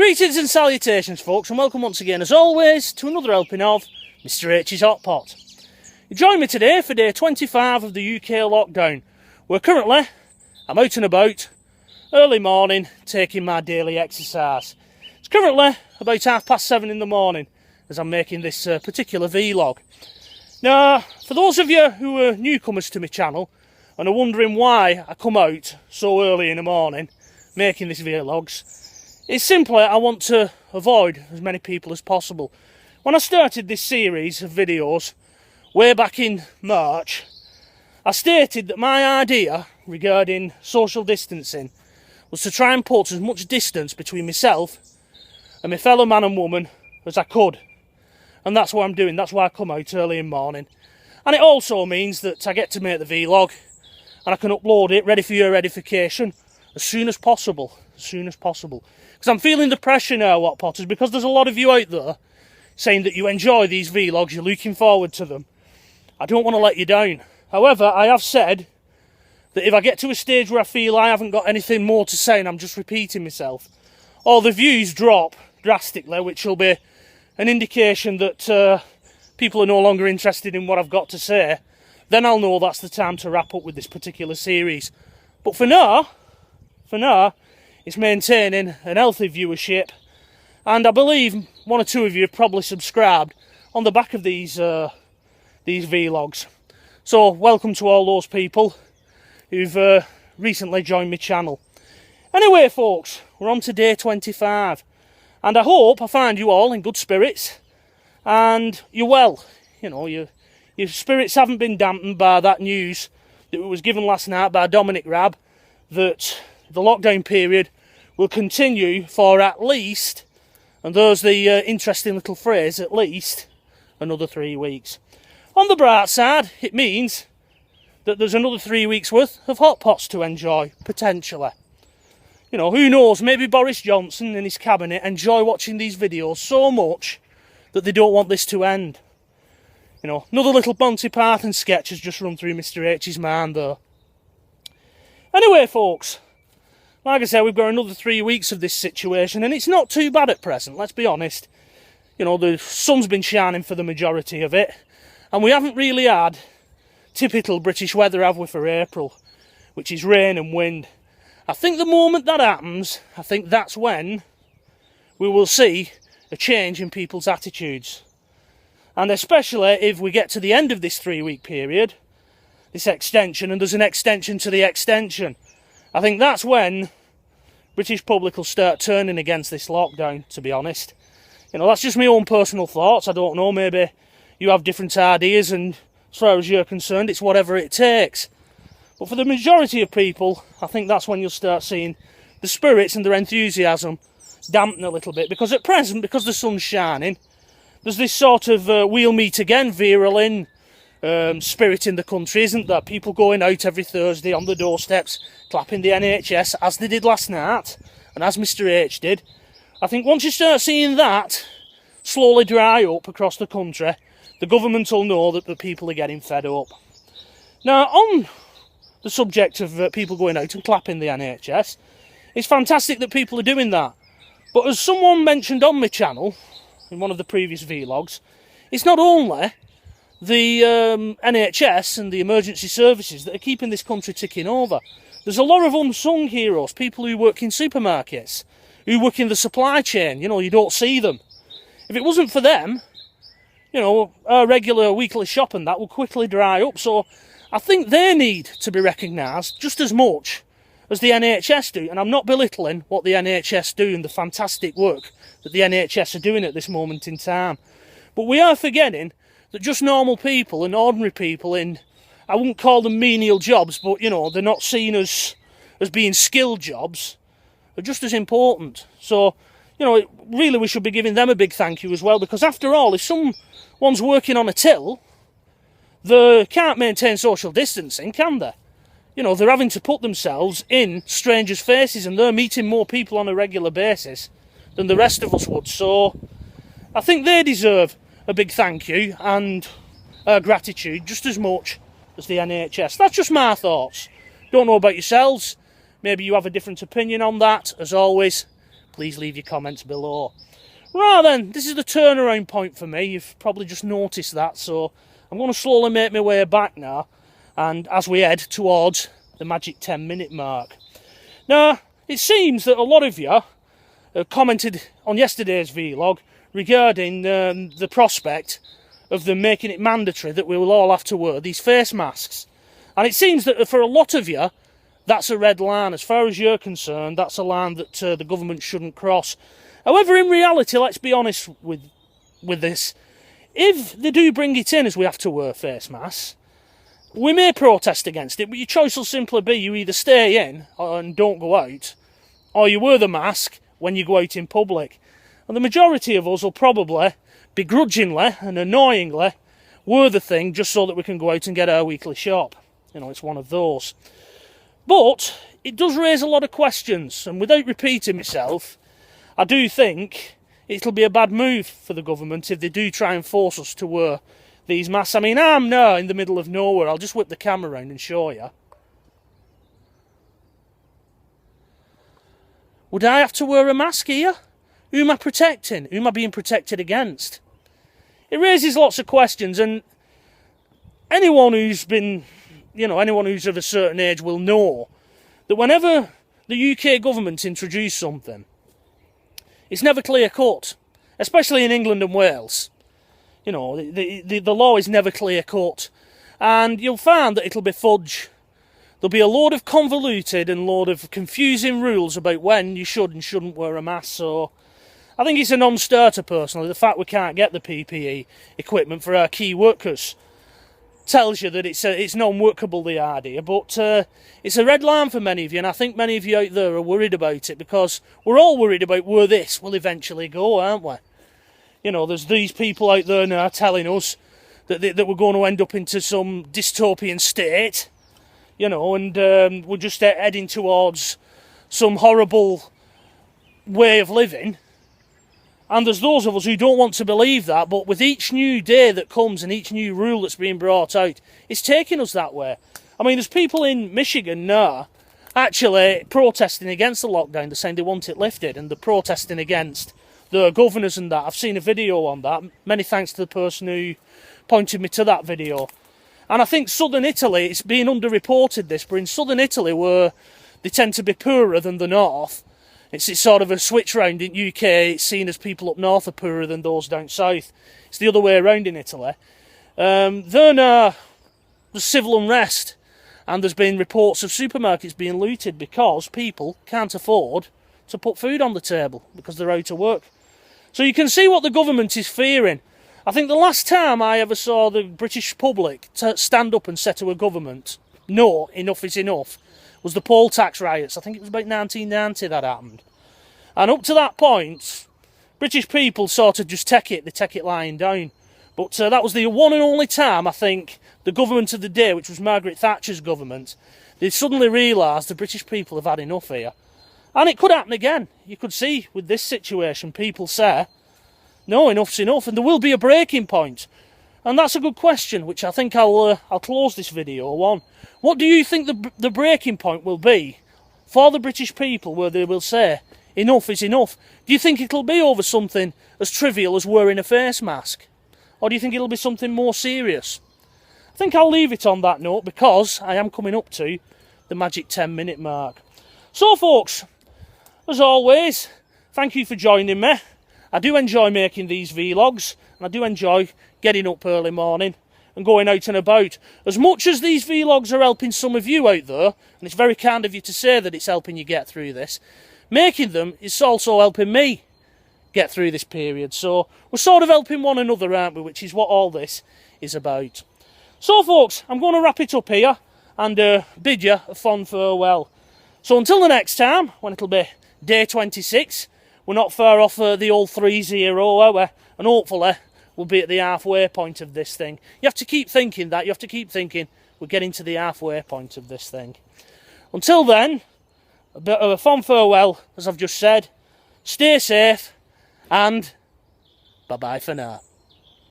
Greetings and salutations, folks, and welcome once again, as always, to another helping of Mr H's Hot Pot. You join me today for day 25 of the UK lockdown, where currently I'm out and about, early morning, taking my daily exercise. It's currently about 7:30 in the morning as I'm making this particular vlog. Now, for those of you who are newcomers to my channel and are wondering why I come out so early in the morning making these vlogs, it's simply I want to avoid as many people as possible. When I started this series of videos way back in March, I stated that my idea regarding social distancing was to try and put as much distance between myself and my fellow man and woman as I could. And that's what I'm doing. That's why I come out early in the morning. And it also means that I get to make the vlog and I can upload it ready for your edification as soon as possible. Because I'm feeling the pressure now, Hot Potters, because there's a lot of you out there saying that you enjoy these vlogs, you're looking forward to them. I don't want to let you down. However, I have said that if I get to a stage where I feel I haven't got anything more to say and I'm just repeating myself, or the views drop drastically, which will be an indication that people are no longer interested in what I've got to say, then I'll know that's the time to wrap up with this particular series. But for now, it's maintaining an healthy viewership, and I believe one or two of you have probably subscribed on the back of these vlogs. So welcome to all those people who've recently joined my channel. Anyway, folks, we're on to day 25, and I hope I find you all in good spirits and you're well. You know, your spirits haven't been dampened by that news that was given last night by Dominic Raab that the lockdown period will continue for at least, and there's the interesting little phrase, at least another 3 weeks. On the bright side, it means that there's another 3 weeks worth of hot pots to enjoy, potentially. You know, who knows, maybe Boris Johnson and his cabinet enjoy watching these videos so much that they don't want this to end. You know, another little Monty Python sketch has just run through Mr H's mind though. Anyway, folks, like I said, we've got another 3 weeks of this situation, and it's not too bad at present, let's be honest. You know, the sun's been shining for the majority of it, and we haven't really had typical British weather, have we, for April, which is rain and wind. I think the moment that happens, I think that's when we will see a change in people's attitudes. And especially if we get to the end of this 3 week period, this extension, and there's an extension to the extension, I think that's when British public will start turning against this lockdown, to be honest. You know, that's just my own personal thoughts. I don't know, maybe you have different ideas, and as far as you're concerned, it's whatever it takes. But for the majority of people, I think that's when you'll start seeing the spirits and their enthusiasm dampen a little bit. Because at present, because the sun's shining, there's this sort of we'll meet again viral spirit in the country, isn't there? People going out every Thursday on the doorsteps, clapping the NHS, as they did last night, and as Mr H did. I think once you start seeing that slowly dry up across the country, the government will know that the people are getting fed up. Now, on the subject of people going out and clapping the NHS, it's fantastic that people are doing that. But as someone mentioned on my channel, in one of the previous vlogs, it's not only the NHS and the emergency services that are keeping this country ticking over. There's a lot of unsung heroes, people who work in supermarkets, who work in the supply chain. You know, you don't see them. If it wasn't for them, you know, our regular weekly shop and that will quickly dry up. So I think they need to be recognised just as much as the NHS do. And I'm not belittling what the NHS do and the fantastic work that the NHS are doing at this moment in time. But we are forgetting that just normal people and ordinary people in, I wouldn't call them menial jobs, but, you know, they're not seen as being skilled jobs, are just as important. So, you know, really we should be giving them a big thank you as well, because after all, if someone's working on a till, they can't maintain social distancing, can they? You know, they're having to put themselves in strangers' faces, and they're meeting more people on a regular basis than the rest of us would. So I think they deserve a big thank you and gratitude just as much as the NHS. That's just my thoughts. Don't know about yourselves. Maybe you have a different opinion on that. As always, please leave your comments below. Right then, this is the turnaround point for me. You've probably just noticed that, so I'm going to slowly make my way back now, and as we head towards the magic 10-minute mark. Now, it seems that a lot of you commented on yesterday's vlog regarding the prospect of them making it mandatory that we will all have to wear these face masks. And it seems that for a lot of you, that's a red line. As far as you're concerned, that's a line that the government shouldn't cross. However, in reality, let's be honest with this. If they do bring it in as we have to wear face masks, we may protest against it, but your choice will simply be you either stay in and don't go out, or you wear the mask when you go out in public. And the majority of us will probably, begrudgingly and annoyingly, wear the thing just so that we can go out and get our weekly shop. You know, it's one of those. But it does raise a lot of questions, and without repeating myself, I do think it'll be a bad move for the government if they do try and force us to wear these masks. I mean, I'm now in the middle of nowhere. I'll just whip the camera around and show you. Would I have to wear a mask here? Who am I protecting? Who am I being protected against? It raises lots of questions, and anyone who's been, anyone who's of a certain age will know that whenever the UK government introduce something, it's never clear-cut, especially in England and Wales. You know, the law is never clear-cut, and you'll find that it'll be fudge. There'll be a load of convoluted and load of confusing rules about when you should and shouldn't wear a mask, so I think it's a non-starter personally. The fact we can't get the PPE equipment for our key workers tells you that it's non-workable, the idea, but it's a red line for many of you, and I think many of you out there are worried about it, because we're all worried about where this will eventually go, aren't we? You know, there's these people out there now telling us that we're going to end up into some dystopian state, you know, and we're just heading towards some horrible way of living. And there's those of us who don't want to believe that, but with each new day that comes and each new rule that's being brought out, it's taking us that way. I mean, there's people in Michigan now actually protesting against the lockdown. They're saying they want it lifted, and they're protesting against the governors and that. I've seen a video on that. Many thanks to the person who pointed me to that video. And I think southern Italy, it's being underreported this, but in southern Italy, where they tend to be poorer than the north, it's sort of a switch round. In UK, it's seen as people up north are poorer than those down south. It's the other way around in Italy. There's civil unrest, and there's been reports of supermarkets being looted because people can't afford to put food on the table because they're out of work. So you can see what the government is fearing. I think the last time I ever saw the British public stand up and say to a government, no, enough is enough, was the poll tax riots. I think it was about 1990 that happened. And up to that point, British people sort of just take it lying down. But that was the one and only time, I think, the government of the day, which was Margaret Thatcher's government, they suddenly realised the British people have had enough here. And it could happen again. You could see with this situation, people say, no, enough's enough, and there will be a breaking point. And that's a good question, which I think I'll close this video on. What do you think the breaking point will be for the British people, where they will say, enough is enough? Do you think it'll be over something as trivial as wearing a face mask? Or do you think it'll be something more serious? I think I'll leave it on that note, because I am coming up to the magic 10-minute mark. So folks, as always, thank you for joining me. I do enjoy making these vlogs, and I do enjoy getting up early morning and going out and about. As much as these vlogs are helping some of you out there, and it's very kind of you to say that it's helping you get through this, making them is also helping me get through this period. So we're sort of helping one another, aren't we, which is what all this is about. So folks, I'm going to wrap it up here and bid you a fond farewell. So until the next time, when it'll be day 26, we're not far off the old 3-0, are we? And hopefully we'll be at the halfway point of this thing. You have to keep thinking that. You have to keep thinking we're getting to the halfway point of this thing. Until then, a bit of a fond farewell, as I've just said. Stay safe, and bye-bye for now.